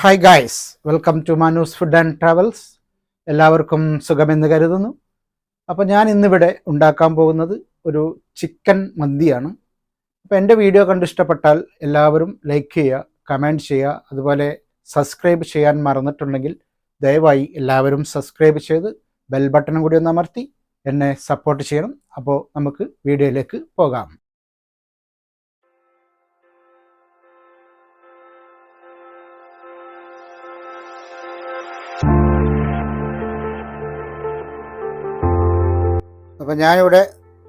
Hi guys, welcome to Manu's food and travels. എല്ലാവർക്കും സുഖമെന്ന് കരുതുന്നു. അപ്പോൾ ഞാൻ ഇന്നിവിടെ ഉണ്ടാക്കാൻ പോകുന്നത് ഒരു ചിക്കൻ മന്തിയാണ്. അപ്പോൾ എൻ്റെ വീഡിയോ കണ്ട് ഇഷ്ടപ്പെട്ടാൽ എല്ലാവരും ലൈക്ക് ചെയ്യുക, കമൻറ്റ് ചെയ്യുക, അതുപോലെ സബ്സ്ക്രൈബ് ചെയ്യാൻ മറന്നിട്ടുണ്ടെങ്കിൽ ദയവായി എല്ലാവരും സബ്സ്ക്രൈബ് ചെയ്ത് ബെൽ ബട്ടണും കൂടി ഒന്ന് അമർത്തി എന്നെ സപ്പോർട്ട് ചെയ്യണം. അപ്പോൾ നമുക്ക് വീഡിയോയിലേക്ക് പോകാം. അപ്പോൾ ഞാനിവിടെ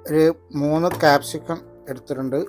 ഒരു 3 ക്യാപ്സിക്കം എടുത്തിട്ടുണ്ട്.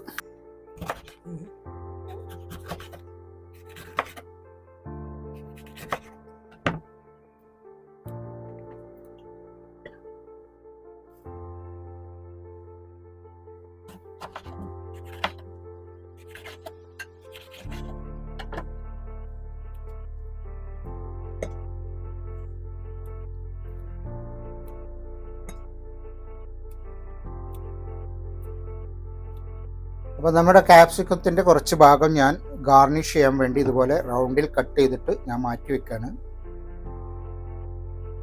അപ്പോൾ നമ്മുടെ ക്യാപ്സിക്കത്തിൻ്റെ കുറച്ച് ഭാഗം ഞാൻ ഗാർണിഷ് ചെയ്യാൻ വേണ്ടി ഇതുപോലെ റൗണ്ടിൽ കട്ട് ചെയ്തിട്ട് ഞാൻ മാറ്റി വെക്കാണ്.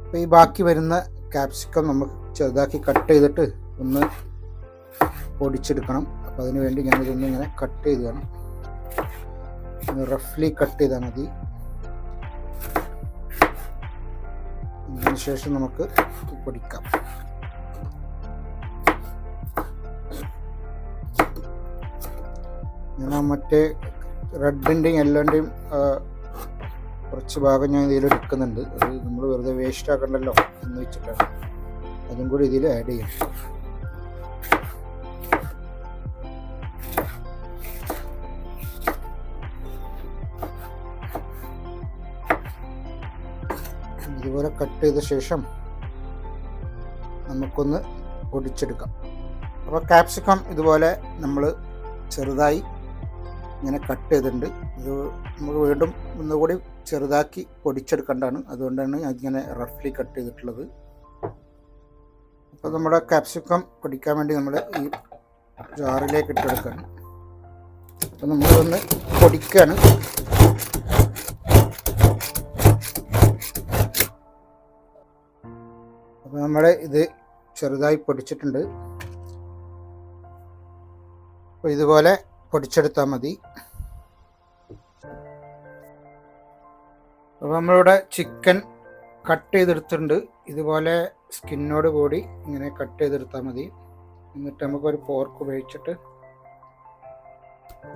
അപ്പോൾ ഈ ബാക്കി വരുന്ന ക്യാപ്സിക്കം നമുക്ക് ചെറുതാക്കി കട്ട് ചെയ്തിട്ട് ഒന്ന് പൊടിച്ചെടുക്കണം. അപ്പോൾ അതിന് വേണ്ടി ഞാനിതൊന്ന് ഇങ്ങനെ കട്ട് ചെയ്താണ്, റഫ്ലി കട്ട് ചെയ്താൽ മതി. അതിനുശേഷം നമുക്ക് പൊടിക്കാം. ഞാൻ മറ്റേ റെഡിൻ്റെയും യെല്ലോൻ്റെയും കുറച്ച് ഭാഗം ഞാൻ ഇതിൽ എടുക്കുന്നുണ്ട്. അത് നമ്മൾ വെറുതെ വേസ്റ്റ് ആക്കണ്ടല്ലോ എന്ന് വെച്ചിട്ടാണ്. അതും കൂടി ഇതിൽ ആഡ് ചെയ്യും. ഇതുപോലെ കട്ട് ചെയ്ത ശേഷം നമുക്കൊന്ന് പൊടിച്ചെടുക്കാം. അപ്പോൾ ക്യാപ്സിക്കം ഇതുപോലെ നമ്മൾ ചെറുതായി ഇങ്ങനെ കട്ട് ചെയ്തിട്ടുണ്ട്. ഇത് നമുക്ക് വീണ്ടും ഒന്നുകൂടി ചെറുതാക്കി പൊടിച്ചെടുക്കേണ്ടതാണ്. അതുകൊണ്ടാണ് ഇങ്ങനെ റഫ്ലി കട്ട് ചെയ്തിട്ടുള്ളത്. അപ്പോൾ നമ്മുടെ ക്യാപ്സിക്കം പൊടിക്കാൻ വേണ്ടി നമ്മൾ ഈ ജാറിലേക്ക് ഇട്ടെടുക്കുകയാണ്. അപ്പോൾ നമ്മളൊന്ന് പൊടിക്കുകയാണ്. അപ്പോൾ നമ്മൾ ഇത് ചെറുതായി പൊടിച്ചിട്ടുണ്ട്. അപ്പോൾ ഇതുപോലെ പൊടിച്ചെടുത്താൽ മതി. അപ്പോൾ നമ്മളിവിടെ ചിക്കൻ കട്ട് ചെയ്തെടുത്തിട്ടുണ്ട്. ഇതുപോലെ സ്കിന്നോട് കൂടി ഇങ്ങനെ കട്ട് ചെയ്തെടുത്താൽ മതി. എന്നിട്ട് നമുക്കൊരു ഫോർക്ക് ഉപയോഗിച്ചിട്ട്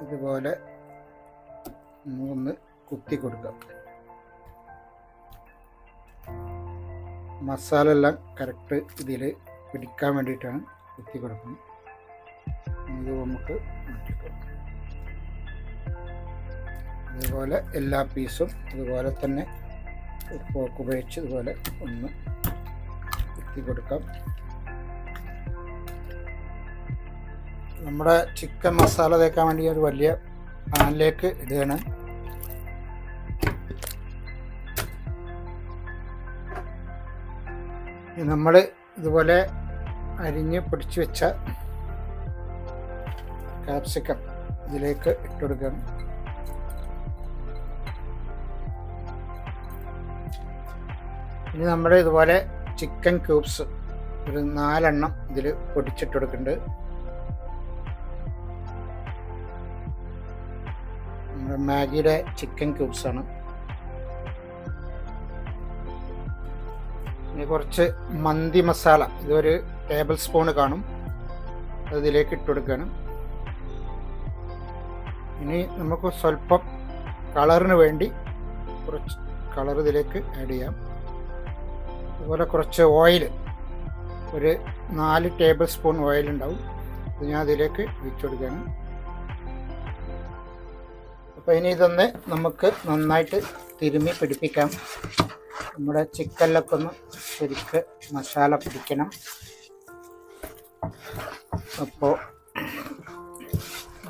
ഇതുപോലെ ഒന്ന് കുത്തി കൊടുക്കാം. മസാല എല്ലാം കറക്റ്റ് ഇതിൽ പിടിക്കാൻ വേണ്ടിയിട്ടാണ് കുത്തി കൊടുക്കുന്നത്. ഇത് നമുക്ക് ഇതുപോലെ എല്ലാ പീസും ഇതുപോലെ തന്നെ ഫോർക്ക് ഉപയോഗിച്ച് ഇതുപോലെ ഒന്ന് കുത്തി കൊടുക്കാം. നമ്മുടെ ചിക്കൻ മസാല തേക്കാൻ വേണ്ടി ഒരു വലിയ പാനിലേക്ക് ഇടുകയാണ്. നമ്മൾ ഇതുപോലെ അരിഞ്ഞ് പൊടിച്ച് വെച്ച ക്യാപ്സിക്കം ഇതിലേക്ക് ഇട്ടുകൊടുക്കണം. ഇനി നമ്മൾ ഇതുപോലെ ചിക്കൻ ക്യൂബ്സ് ഒരു 4 എണ്ണം ഇതിൽ പൊടിച്ചിട്ടുകൊടുക്കുന്നുണ്ട്. നമ്മുടെ മാഗിയുടെ ചിക്കൻ ക്യൂബ്സാണ്. ഇനി കുറച്ച് മന്തി മസാല, ഇതൊരു ടേബിൾ സ്പൂൺ കാണും, അതിലേക്ക് ഇട്ടുകൊടുക്കണം. ഇനി നമുക്ക് സ്വല്പം കളറിന് വേണ്ടി കുറച്ച് കളർ ഇതിലേക്ക് ആഡ് ചെയ്യാം. അതുപോലെ കുറച്ച് ഓയിൽ, ഒരു 4 ടേബിൾ സ്പൂൺ ഓയിൽ ഉണ്ടാവും. ഇത് ഞാൻ അതിലേക്ക് ഒഴിച്ചു കൊടുക്കുകയാണ്. അപ്പോൾ ഇനി ഇതൊന്ന് നമുക്ക് നന്നായിട്ട് തിരുമ്മി പിടിപ്പിക്കാം. നമ്മുടെ ചിക്കനിലൊക്കെ ഒന്ന് ശരിക്ക് മസാല പിടിക്കണം. അപ്പോൾ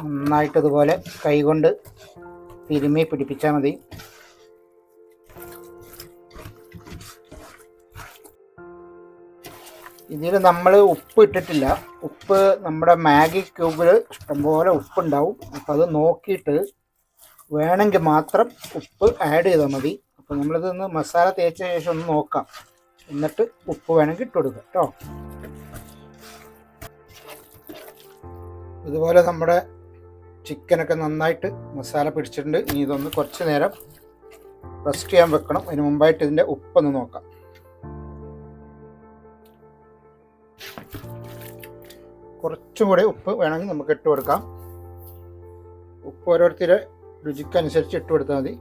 നന്നായിട്ട് ഇതുപോലെ കൈകൊണ്ട് തിരുമ്മി പിടിപ്പിച്ചാൽ മതി. ഇതിൽ നമ്മൾ ഉപ്പ് ഇട്ടിട്ടില്ല. ഉപ്പ് നമ്മുടെ മാഗി ക്യൂബിൽ ഇഷ്ടംപോലെ ഉപ്പുണ്ടാവും. അപ്പോൾ അത് നോക്കിയിട്ട് വേണമെങ്കിൽ മാത്രം ഉപ്പ് ആഡ് ചെയ്താൽ മതി. അപ്പോൾ നമ്മളിതൊന്ന് മസാല തേച്ച ശേഷം ഒന്ന് നോക്കാം, എന്നിട്ട് ഉപ്പ് വേണമെങ്കിൽ ഇട്ട് കൊടുക്കുക കേട്ടോ. ഇതുപോലെ നമ്മുടെ ചിക്കനൊക്കെ നന്നായിട്ട് മസാല പിടിച്ചിട്ടുണ്ട്. ഇനി ഇതൊന്ന് കുറച്ച് നേരം റെസ്റ്റ് ചെയ്യാൻ വെക്കണം. അതിന് മുമ്പായിട്ട് ഇതിൻ്റെ ഉപ്പൊന്ന് നോക്കാം. കുറച്ചും കൂടെ ഉപ്പ് വേണമെങ്കിൽ നമുക്ക് ഇട്ട് കൊടുക്കാം. ഉപ്പ് ഓരോരുത്തരുടെ രുചിക്കനുസരിച്ച് ഇട്ട് കൊടുത്താൽ മതി.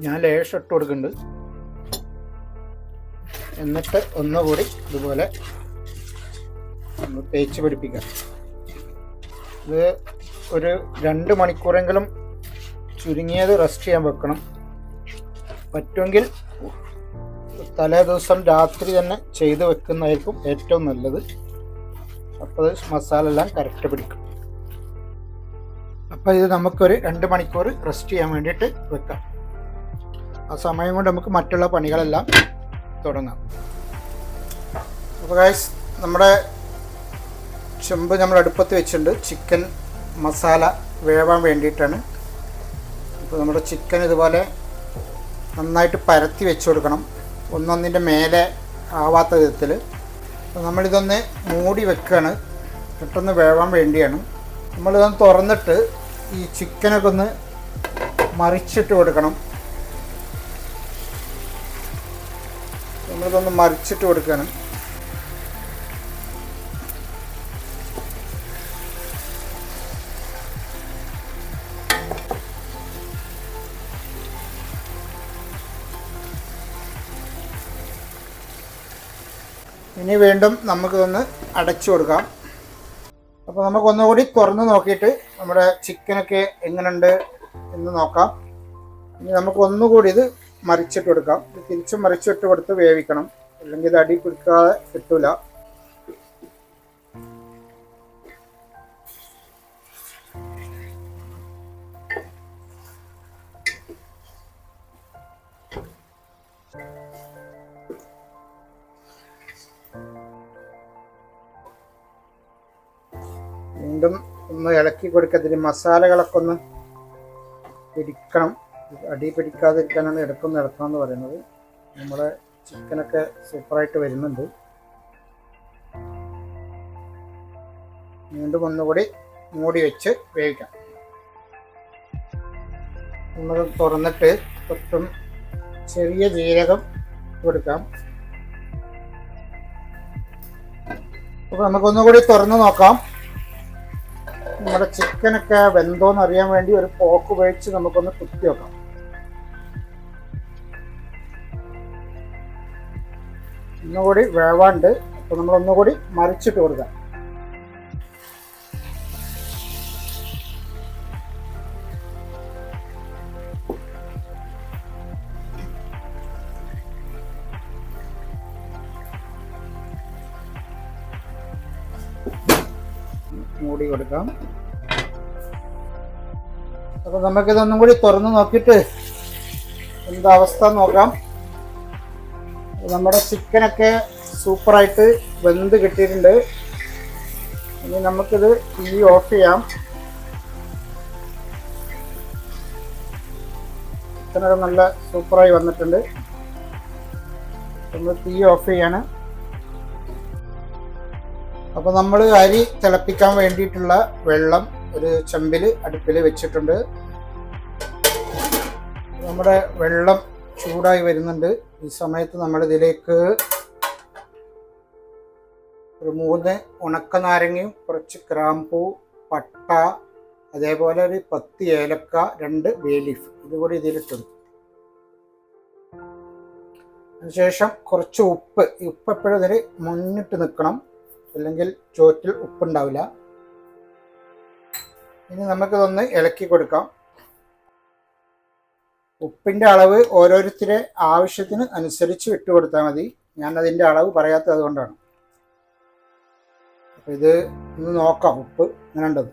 ഞാൻ ലേശം ഇട്ട് കൊടുക്കുന്നുണ്ട്. എന്നിട്ട് ഒന്നുകൂടി ഇതുപോലെ ഒന്ന് തേച്ച് പിടിപ്പിക്കാം. ഇത് ഒരു 2 മണിക്കൂറെങ്കിലും ചുരുങ്ങിയത് റെസ്റ്റ് ചെയ്യാൻ വെക്കണം. പറ്റുമെങ്കിൽ തലേ ദിവസം രാത്രി തന്നെ ചെയ്ത് വെക്കുന്നതായിരിക്കും ഏറ്റവും നല്ലത്. അപ്പോൾ മസാല എല്ലാം കറക്റ്റ് പിടിക്കും. അപ്പോൾ ഇത് നമുക്കൊരു 2 മണിക്കൂർ റെസ്റ്റ് ചെയ്യാൻ വേണ്ടിയിട്ട് വെക്കാം. ആ സമയം കൊണ്ട് നമുക്ക് മറ്റുള്ള പണികളെല്ലാം തുടങ്ങാം. അപ്പോൾ ഗൈസ്, നമ്മുടെ ചെമ്പ് നമ്മൾ അടുപ്പത്ത് വെച്ചിട്ടുണ്ട് ചിക്കൻ മസാല വേവാൻ വേണ്ടിയിട്ടാണ്. അപ്പോൾ നമ്മുടെ ചിക്കൻ ഇതുപോലെ നന്നായിട്ട് പരത്തി വെച്ച് കൊടുക്കണം, ഒന്നൊന്നിൻ്റെ മേലെ ആവാത്ത വിധത്തിൽ. അപ്പോൾ നമ്മളിതൊന്ന് മൂടി വെക്കുകയാണ്, പെട്ടെന്ന് വേവാൻ വേണ്ടിയാണ്. നമ്മളിതൊന്ന് തുറന്നിട്ട് ഈ ചിക്കനൊക്കെ ഒന്ന് മറിച്ചിട്ട് കൊടുക്കണം. നമ്മളിതൊന്ന് മറിച്ചിട്ട് കൊടുക്കുകയാണ്. ഇനി വീണ്ടും നമുക്കിതൊന്ന് അടച്ചു കൊടുക്കാം. അപ്പോൾ നമുക്കൊന്നുകൂടി തുറന്ന് നോക്കിയിട്ട് നമ്മുടെ ചിക്കനൊക്കെ എങ്ങനെയുണ്ട് എന്ന് നോക്കാം. ഇനി നമുക്ക് ഒന്നുകൂടി ഇത് മറിച്ചിട്ട് കൊടുക്കാം. ഇത് തിരിച്ചും മറിച്ചിട്ട് കൊടുത്ത് വേവിക്കണം, അല്ലെങ്കിൽ ഇത് അടി പിടിക്കാതെ കിട്ടൂല. വീണ്ടും ഒന്ന് ഇളക്കി കൊടുക്കത്തില്ല, മസാലകളൊക്കെ ഒന്ന് പിടിക്കണം. അടി പിടിക്കാതിരിക്കാനാണ് ഇടക്കൊന്ന് ഇളക്കണം എന്ന് പറയുന്നത്. നമ്മുടെ ചിക്കനൊക്കെ സൂപ്പറായിട്ട് വരുന്നുണ്ട്. വീണ്ടും ഒന്നുകൂടി മൂടി വെച്ച് വേവിക്കാം. നമ്മൾ തുറന്നിട്ട് ഒട്ടും ചെറിയ ജീരകം കൊടുക്കാം. അപ്പോൾ നമുക്കൊന്നുകൂടി തുറന്ന് നോക്കാം. നമ്മുടെ ചിക്കനൊക്കെ വെന്തോന്ന് അറിയാൻ വേണ്ടി ഒരു പോക്ക് ഉപയോഗിച്ച് നമുക്കൊന്ന് കുത്തി വെക്കാം. ഒന്നുകൂടി വേവാണ്ട്. അപ്പോൾ നമ്മൾ ഒന്നുകൂടി മറിച്ചിട്ട് കൊടുക്കാം. മൂടി കൊടുക്കാം. അപ്പോൾ നമുക്കിതൊന്നും കൂടി തുറന്ന് നോക്കിയിട്ട് എന്താ അവസ്ഥ നോക്കാം. നമ്മുടെ ചിക്കനൊക്കെ സൂപ്പറായിട്ട് വെന്ത് കിട്ടിയിട്ടുണ്ട്. ഇനി നമുക്കിത് തീ ഓഫ് ചെയ്യാം. ചിക്കനൊക്കെ നല്ല സൂപ്പറായി വന്നിട്ടുണ്ട്. നമ്മൾ തീ ഓഫ് ചെയ്യാണ്. അപ്പോൾ നമ്മൾ അരി തിളപ്പിക്കാൻ വേണ്ടിയിട്ടുള്ള വെള്ളം ഒരു ചെമ്പിൽ അടുപ്പിൽ വെച്ചിട്ടുണ്ട്. നമ്മുടെ വെള്ളം ചൂടായി വരുന്നുണ്ട്. ഈ സമയത്ത് നമ്മളിതിലേക്ക് ഒരു 3 ഉണക്കനാരങ്ങയും കുറച്ച് ഗ്രാമ്പൂ, പട്ട, അതേപോലെ ഒരു 10 ഏലക്ക, 2 ബേ ലീഫ് ഇതുകൂടി ഇതിലിട്ടുണ്ട്. അതിനുശേഷം കുറച്ച് ഉപ്പ്. ഈ ഉപ്പ് എപ്പോഴും ഇതിൽ മുന്നിട്ട് നിൽക്കണം, അല്ലെങ്കിൽ ചോറ്റിൽ ഉപ്പുണ്ടാവില്ല. ഇനി നമുക്കിതൊന്ന് ഇളക്കി കൊടുക്കാം. ഉപ്പിൻ്റെ അളവ് ഓരോരുത്തരുടെ ആവശ്യത്തിന് അനുസരിച്ച് ഇട്ട് കൊടുത്താൽ മതി. ഞാൻ അതിൻ്റെ അളവ് പറയാത്തത് അതുകൊണ്ടാണ്. അപ്പോൾ ഇത് ഒന്ന് നോക്കാം, ഉപ്പ് ഇങ്ങനെ ഉണ്ടത്.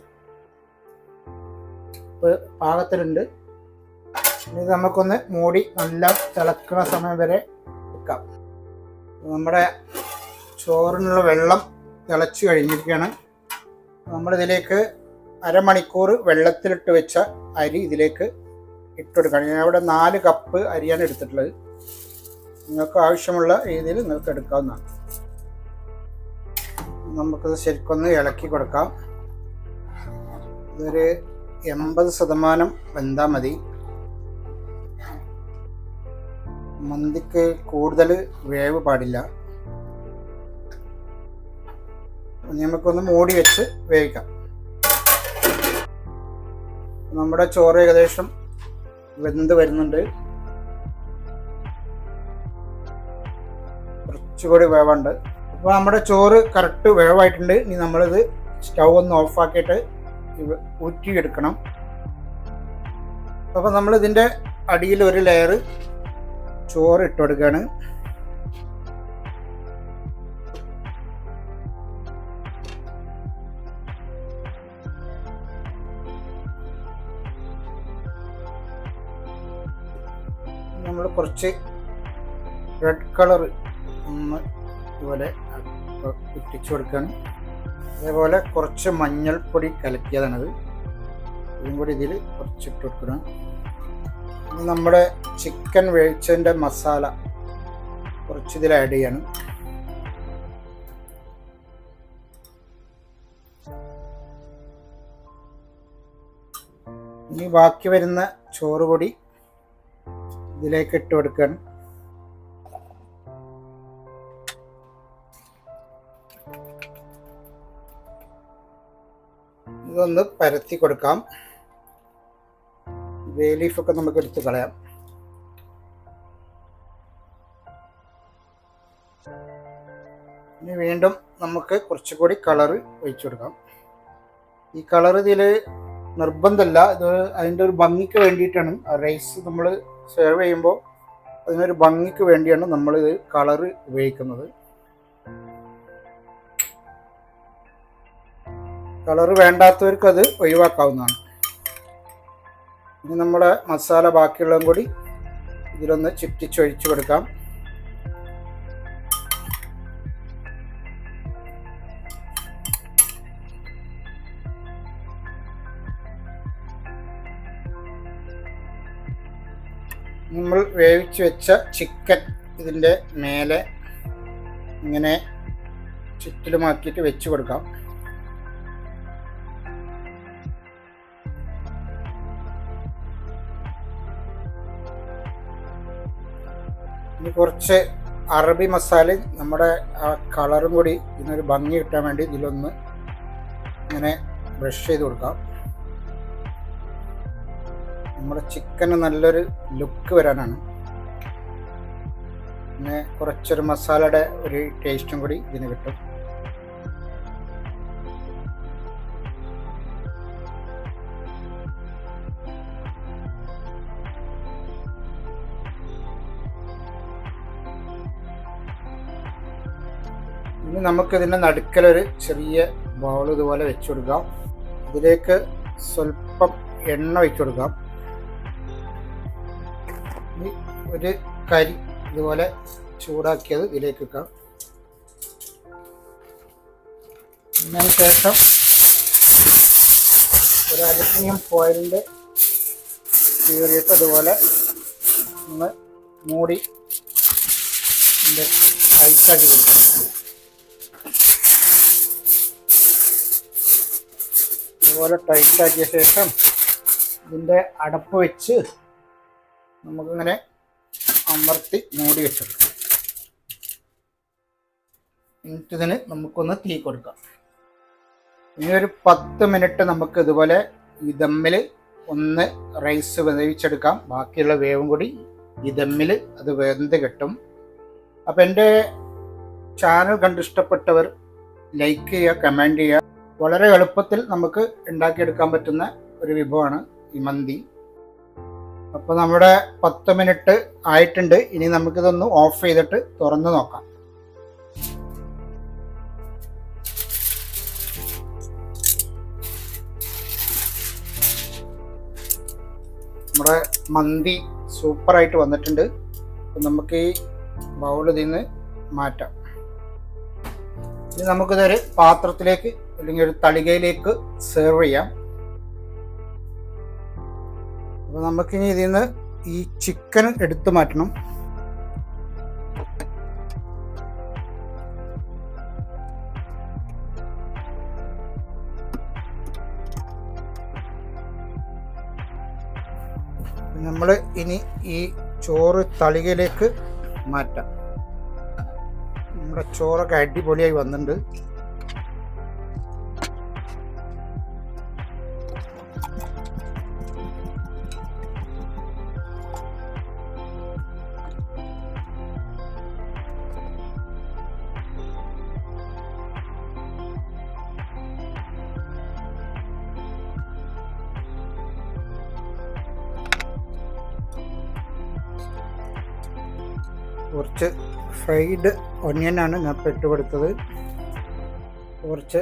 ഉപ്പ് പാകത്തിലുണ്ട്. ഇനി നമുക്കൊന്ന് മൂടി നല്ല തിളക്കുന്ന സമയം വരെ വെക്കാം. നമ്മുടെ ചോറിനുള്ള വെള്ളം തിളച്ച് കഴിഞ്ഞിരിക്കുകയാണ്. നമ്മളിതിലേക്ക് അരമണിക്കൂർ വെള്ളത്തിലിട്ട് വെച്ച അരി ഇതിലേക്ക് ഇട്ടെടുക്കുകയാണ്. ഞാൻ ഇവിടെ 4 കപ്പ് അരിയാണ് എടുത്തിട്ടുള്ളത്. നിങ്ങൾക്ക് ആവശ്യമുള്ള രീതിയിൽ നിങ്ങൾക്ക് എടുക്കാവുന്നതാണ്. നമുക്കത് ശരിക്കൊന്ന് ഇളക്കി കൊടുക്കാം. ഇതൊരു 80% വെന്താൽ മതി. മന്തിക്ക് കൂടുതൽ വേവ് പാടില്ല. നമുക്കൊന്ന് മൂടി വെച്ച് വേവിക്കാം. നമ്മുടെ ചോറ് ഏകദേശം വെന്ത് വരുന്നുണ്ട്. കുറച്ചുകൂടി വേവുണ്ട്. അപ്പോൾ നമ്മുടെ ചോറ് കറക്റ്റ് വേവായിട്ടുണ്ട്. ഇനി നമ്മളിത് സ്റ്റൗ ഒന്ന് ഓഫാക്കിയിട്ട് ഊറ്റിയെടുക്കണം. അപ്പോൾ നമ്മളിതിൻ്റെ അടിയിൽ ഒരു ലെയർ ചോറ് ഇട്ട് കൊടുക്കുകയാണ്. നമ്മൾ കുറച്ച് റെഡ് കളർ ഒന്ന് ഇതുപോലെ ഇട്ടിച്ചു കൊടുക്കുകയാണ്. അതേപോലെ കുറച്ച് മഞ്ഞൾപ്പൊടി കലക്കിയതാണത്, ഇതും കൂടി ഇതിൽ കുറച്ച് ഇട്ട് കൊടുക്കണം. ഇനി നമ്മുടെ ചിക്കൻ വേവിച്ചതിൻ്റെ മസാല കുറച്ച് ഇതിൽ ആഡ് ചെയ്യണം. ഇനി ബാക്കി വരുന്ന ചോറ് പൊടി ഇതിലേക്ക് ഇട്ട് കൊടുക്കണം. ഇതൊന്ന് പരത്തി കൊടുക്കാം. ബേ ലീഫൊക്കെ നമുക്ക് എടുത്ത് കളയാം. ഇനി വീണ്ടും നമുക്ക് കുറച്ചുകൂടി കളറ് ഒഴിച്ചു കൊടുക്കാം. ഈ കളർ ഇതിൽ നിർബന്ധമല്ല, ഇത് അതിൻ്റെ ഒരു ഭംഗിക്ക് വേണ്ടിയിട്ടാണ്. റൈസ് നമ്മൾ സെർവ് ചെയ്യുമ്പോൾ അതിനൊരു ഭംഗിക്ക് വേണ്ടിയാണ് നമ്മളിത് കളറ് ഉപയോഗിക്കുന്നത്. കളറ് വേണ്ടാത്തവർക്ക് അത് ഒഴിവാക്കാവുന്നതാണ്. ഇനി നമ്മുടെ മസാല ബാക്കിയുള്ളതും കൂടി ഇതിലൊന്ന് ചുറ്റിച്ചൊഴിച്ചു കൊടുക്കാം. നമ്മൾ വേവിച്ച് വെച്ച ചിക്കൻ ഇതിൻ്റെ മേലെ ഇങ്ങനെ ചുറ്റിലുമാക്കിയിട്ട് വെച്ച് കൊടുക്കാം. ഇനി കുറച്ച് അറബി മസാല, നമ്മുടെ ആ കളറും കൂടി ഇതിനൊരു ഭംഗി കിട്ടാൻ വേണ്ടി ഇതിലൊന്ന് ഇങ്ങനെ ബ്രഷ് ചെയ്ത് കൊടുക്കാം. നമ്മുടെ ചിക്കന് നല്ലൊരു ലുക്ക് വരാനാണ്. പിന്നെ കുറച്ചൊരു മസാലയുടെ ഒരു ടേസ്റ്റും കൂടി ഇതിന് കിട്ടും. ഇനി നമുക്കിതിൻ്റെ നടുക്കലൊരു ചെറിയ ബൗൾ ഇതുപോലെ വെച്ച് കൊടുക്കാം. ഇതിലേക്ക് സ്വല്പം എണ്ണ ഒഴിച്ചു കൊടുക്കാം. ഒരു കരി ഇതുപോലെ ചൂടാക്കിയത് ഇതിലേക്ക് വെക്കാം. അതിന് ശേഷം ഒരു അലുമിനിയം ഫോയിലിൻ്റെ കീറിയിട്ട് അതുപോലെ ഒന്ന് മൂടി ടൈറ്റാക്കി കൊടുക്കാം. അതുപോലെ ടൈറ്റാക്കിയ ശേഷം ഇതിൻ്റെ അടപ്പ് വെച്ച് നമുക്കിങ്ങനെ അമർത്തി മൂടി വെച്ചെടുക്കാം. എന്നിട്ട് ഇതിന് നമുക്കൊന്ന് തീ കൊടുക്കാം. ഇനി ഒരു 10 മിനിറ്റ് നമുക്ക് ഇതുപോലെ ഈ ദമ്മിൽ ഒന്ന് റൈസ് വേവിച്ചെടുക്കാം. ബാക്കിയുള്ള വേവും കൂടി ഈ ദമ്മിൽ അത് വെന്ത് കിട്ടും. അപ്പം എൻ്റെ ചാനൽ കണ്ടിഷ്ടപ്പെട്ടവർ ലൈക്ക് ചെയ്യുക, കമൻറ്റ് ചെയ്യുക. വളരെ എളുപ്പത്തിൽ നമുക്ക് ഉണ്ടാക്കിയെടുക്കാൻ പറ്റുന്ന ഒരു വിഭവമാണ് ഈ മന്തി. അപ്പോൾ നമ്മുടെ 10 മിനിറ്റ് ആയിട്ടുണ്ട്. ഇനി നമുക്കിതൊന്ന് ഓഫ് ചെയ്തിട്ട് തുറന്ന് നോക്കാം. നമ്മുടെ മന്തി സൂപ്പറായിട്ട് വന്നിട്ടുണ്ട്. അപ്പം നമുക്ക് ഈ ബൗൾ ഇതിൽ നിന്ന് മാറ്റാം. ഇനി നമുക്കിതൊരു പാത്രത്തിലേക്ക് അല്ലെങ്കിൽ ഒരു തളികയിലേക്ക് സെർവ് ചെയ്യാം. അപ്പോൾ നമുക്കിനി ഇതിൽ നിന്ന് ഈ ചിക്കൻ എടുത്തു മാറ്റണം. നമ്മൾ ഇനി ഈ ചോറ് തളികയിലേക്ക് മാറ്റാം. നമ്മുടെ ചോറൊക്കെ അടിപൊളിയായി വന്നിട്ടുണ്ട്. കുറച്ച് ഫ്രൈഡ് ഒനിയനാണ് ഞാൻ ഇട്ട് കൊടുത്തത്. കുറച്ച്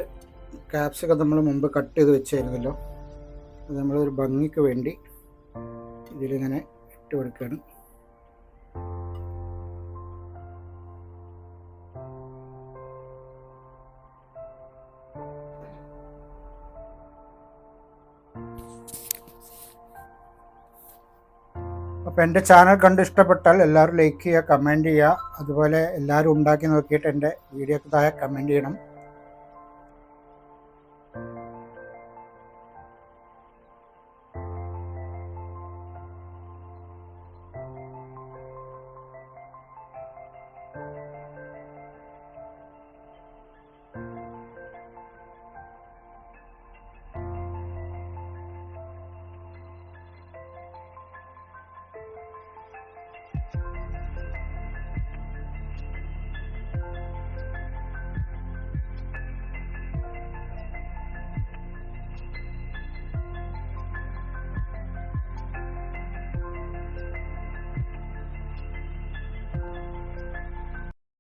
ക്യാപ്സിക്കം നമ്മൾ മുമ്പ് കട്ട് ചെയ്ത് വെച്ചായിരുന്നല്ലോ, അത് നമ്മളൊരു ഭംഗിക്ക് വേണ്ടി ഇതിലിങ്ങനെ ഇട്ട് കൊടുക്കുകയാണ്. അപ്പോൾ എൻ്റെ ചാനൽ കണ്ട് ഇഷ്ടപ്പെട്ടാൽ എല്ലാവരും ലൈക്ക് ചെയ്യുക, കമൻറ്റ് ചെയ്യുക. അതുപോലെ എല്ലാവരും ഉണ്ടാക്കി നോക്കിയിട്ട് എൻ്റെ വീഡിയോക്ക് താഴെ കമൻറ്റ് ചെയ്യണം.